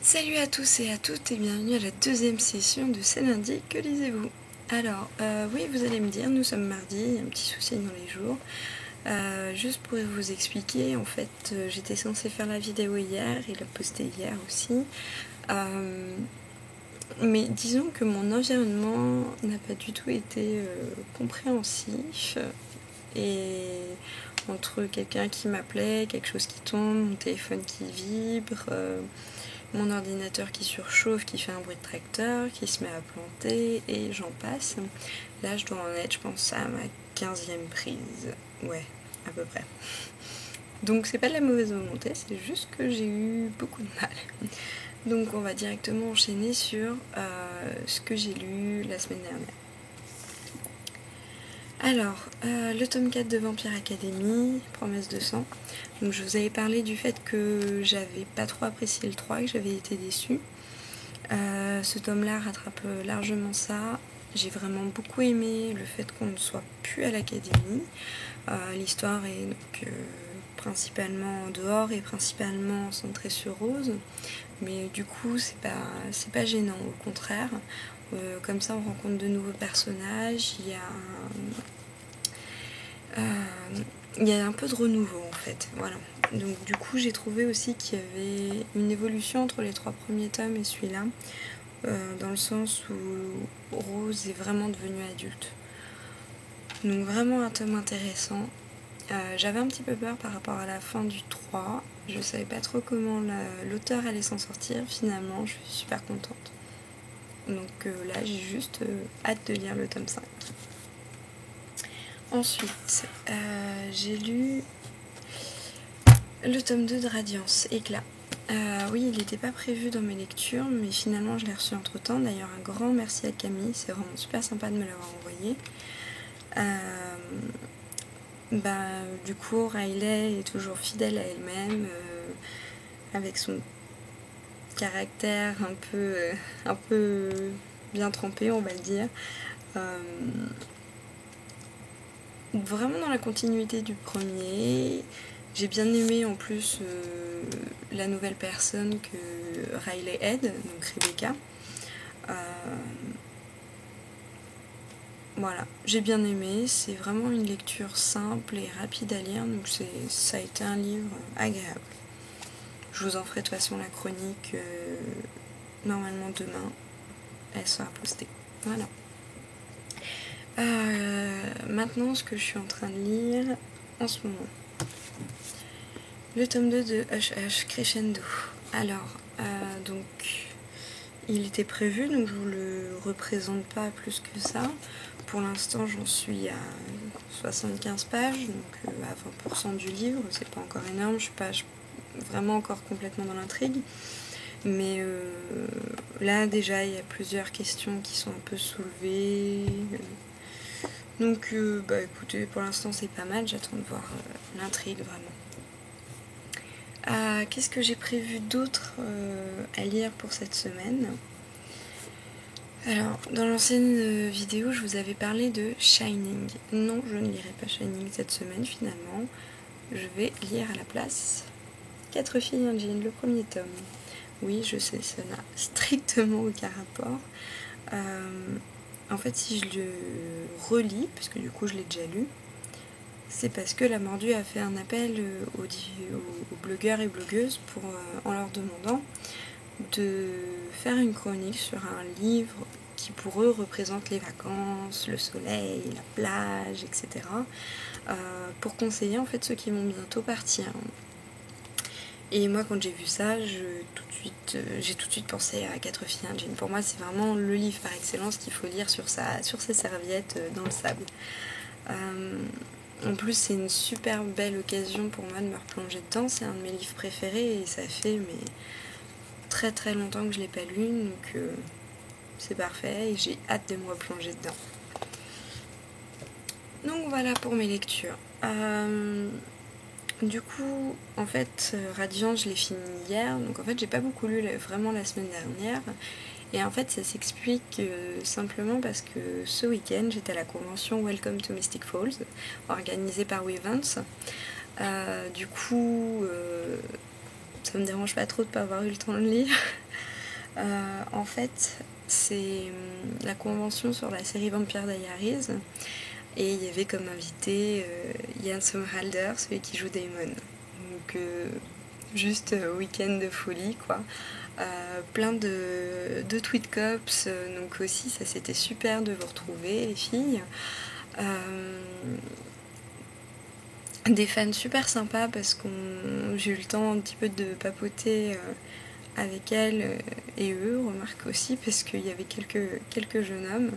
Salut à tous et à toutes et bienvenue à la deuxième session de C'est lundi, que lisez-vous? Alors, oui, vous allez me dire, nous sommes mardi, il y a un petit souci dans les jours. Juste pour vous expliquer, en fait, j'étais censée faire la vidéo hier et la poster hier aussi. Mais disons que mon environnement n'a pas du tout été compréhensif. Et entre quelqu'un qui m'appelait, quelque chose qui tombe, mon téléphone qui vibre, mon ordinateur qui surchauffe, qui fait un bruit de tracteur, qui se met à planter, et j'en passe. Là, je dois en être, je pense, à ma 15e prise. Ouais, à peu près. Donc, c'est pas de la mauvaise volonté, c'est juste que j'ai eu beaucoup de mal. Donc, on va directement enchaîner sur ce que j'ai lu la semaine dernière. Alors, le tome 4 de Vampire Academy, Promesse de sang. Donc, je vous avais parlé du fait que j'avais pas trop apprécié le 3, que j'avais été déçue. Ce tome-là rattrape largement ça. J'ai vraiment beaucoup aimé le fait qu'on ne soit plus à l'académie. L'histoire est donc principalement en dehors et principalement centrée sur Rose. Mais du coup, c'est pas gênant, au contraire. Comme ça, on rencontre de nouveaux personnages. Il y a un peu de renouveau en fait. Voilà. Donc du coup, j'ai trouvé aussi qu'il y avait une évolution entre les 3 premiers tomes et celui-là. Dans le sens où Rose est vraiment devenue adulte. Donc vraiment un tome intéressant. J'avais un petit peu peur par rapport à la fin du 3. Je savais pas trop comment l'auteur allait s'en sortir. Finalement, je suis super contente. Donc là, j'ai juste hâte de lire le tome 5. Ensuite, j'ai lu le tome 2 de Radiance, Éclat. Oui, il n'était pas prévu dans mes lectures, mais finalement je l'ai reçu entre temps. D'ailleurs, un grand merci à Camille, c'est vraiment super sympa de me l'avoir envoyé. Du coup, Riley est toujours fidèle à elle-même, avec son caractère un peu bien trempé, on va le dire. Vraiment dans la continuité du premier. J'ai bien aimé en plus la nouvelle personne que Riley aide, donc Rebecca. Voilà, j'ai bien aimé, c'est vraiment une lecture simple et rapide à lire, donc ça a été un livre agréable. Je vous en ferai de toute façon la chronique normalement demain, elle sera postée. Voilà. Maintenant, ce que je suis en train de lire en ce moment. Le tome 2 de Hush Hush Crescendo. Alors, donc, il était prévu, donc je vous le représente pas plus que ça. Pour l'instant, j'en suis à 75 pages, donc à 20% du livre. C'est pas encore énorme, je suis pas vraiment encore complètement dans l'intrigue. Mais là, déjà, il y a plusieurs questions qui sont un peu soulevées. Donc, écoutez, pour l'instant, c'est pas mal. J'attends de voir l'intrigue, vraiment. Qu'est-ce que j'ai prévu d'autre à lire pour cette semaine ? Alors, dans l'ancienne vidéo, je vous avais parlé de Shining. Non, je ne lirai pas Shining cette semaine, finalement. Je vais lire à la place 4 filles et un jean, le premier tome. Oui, je sais, ça n'a strictement aucun rapport. En fait, si je le relis, parce que du coup je l'ai déjà lu, c'est parce que La Mordue a fait un appel aux blogueurs et blogueuses en leur demandant de faire une chronique sur un livre qui pour eux représente les vacances, le soleil, la plage, etc. Pour conseiller en fait ceux qui vont bientôt partir. Et moi, quand j'ai vu ça, j'ai tout de suite pensé à 4 filles et un jean. Pour moi, c'est vraiment le livre par excellence qu'il faut lire sur ses serviettes dans le sable. En plus, c'est une super belle occasion pour moi de me replonger dedans. C'est un de mes livres préférés et ça fait très très longtemps que je ne l'ai pas lu, donc c'est parfait et j'ai hâte de me replonger dedans. Donc voilà pour mes lectures. Du coup, en fait, Radiant, je l'ai fini hier, donc en fait, j'ai pas beaucoup lu vraiment la semaine dernière. Et en fait, ça s'explique simplement parce que ce week-end, j'étais à la convention Welcome to Mystic Falls, organisée par Weavance. Du coup, ça me dérange pas trop de pas avoir eu le temps de lire. En fait, c'est la convention sur la série Vampire Diaries, et il y avait comme invité Ian Somerhalder, celui qui joue Damon. Donc juste week-end de folie, quoi. Plein de tweet cops, donc aussi ça c'était super de vous retrouver les filles. Des fans super sympas parce que j'ai eu le temps un petit peu de papoter avec elles et eux, remarque aussi, parce qu'il y avait quelques jeunes hommes.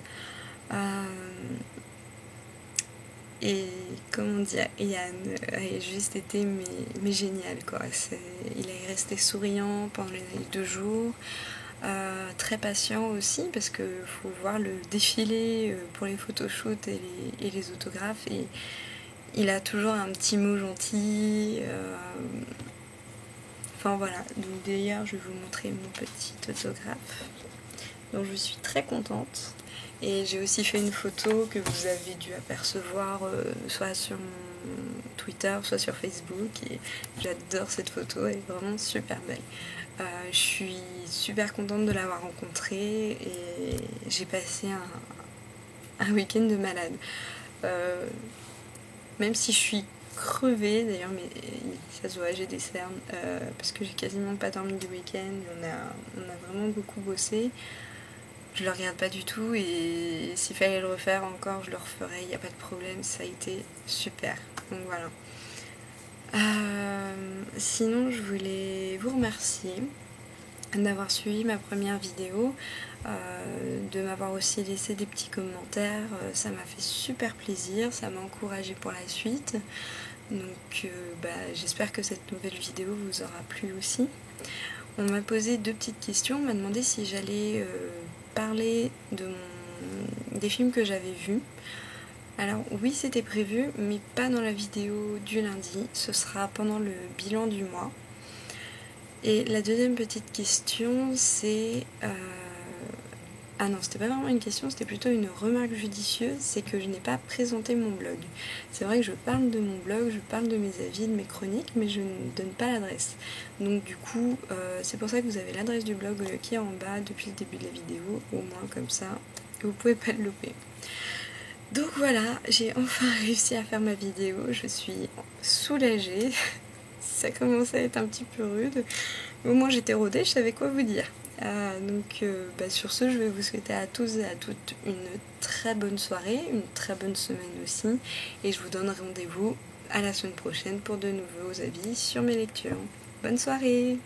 Et comment dire, Ian a juste été mais génial, quoi. Il est resté souriant pendant les 2 jours, très patient aussi parce qu'il faut voir le défilé pour les photoshoots et les autographes, et il a toujours un petit mot gentil. Enfin voilà, donc d'ailleurs je vais vous montrer mon petit autographe dont je suis très contente. Et j'ai aussi fait une photo que vous avez dû apercevoir soit sur mon Twitter, soit sur Facebook, et j'adore cette photo, elle est vraiment super belle. Je suis super contente de l'avoir rencontré et j'ai passé un week-end de malade. Même si je suis crevée, d'ailleurs, mais ça se voit, j'ai des cernes, parce que j'ai quasiment pas dormi du week-end, on a vraiment beaucoup bossé. Je le regarde pas du tout, et s'il fallait le refaire encore, je le referais, il n'y a pas de problème, ça a été super. Donc voilà. Sinon, je voulais vous remercier d'avoir suivi ma première vidéo, de m'avoir aussi laissé des petits commentaires, ça m'a fait super plaisir, ça m'a encouragée pour la suite. Donc j'espère que cette nouvelle vidéo vous aura plu aussi. On m'a posé 2 petites questions, on m'a demandé si j'allais parler des films que j'avais vus. Alors oui, c'était prévu, mais pas dans la vidéo du lundi, ce sera pendant le bilan du mois. Et la deuxième petite question, c'est... Ah non, c'était pas vraiment une question, c'était plutôt une remarque judicieuse, c'est que je n'ai pas présenté mon blog. C'est vrai que je parle de mon blog, je parle de mes avis, de mes chroniques, mais je ne donne pas l'adresse. Donc du coup, c'est pour ça que vous avez l'adresse du blog qui est en bas depuis le début de la vidéo, au moins comme ça, vous pouvez pas le louper. Donc voilà, j'ai enfin réussi à faire ma vidéo, je suis soulagée. Ça commençait à être un petit peu rude. Au moins j'étais rodée, je savais quoi vous dire. Sur ce, je vais vous souhaiter à tous et à toutes une très bonne soirée, une très bonne semaine aussi. Et je vous donne rendez-vous à la semaine prochaine pour de nouveaux avis sur mes lectures. Bonne soirée!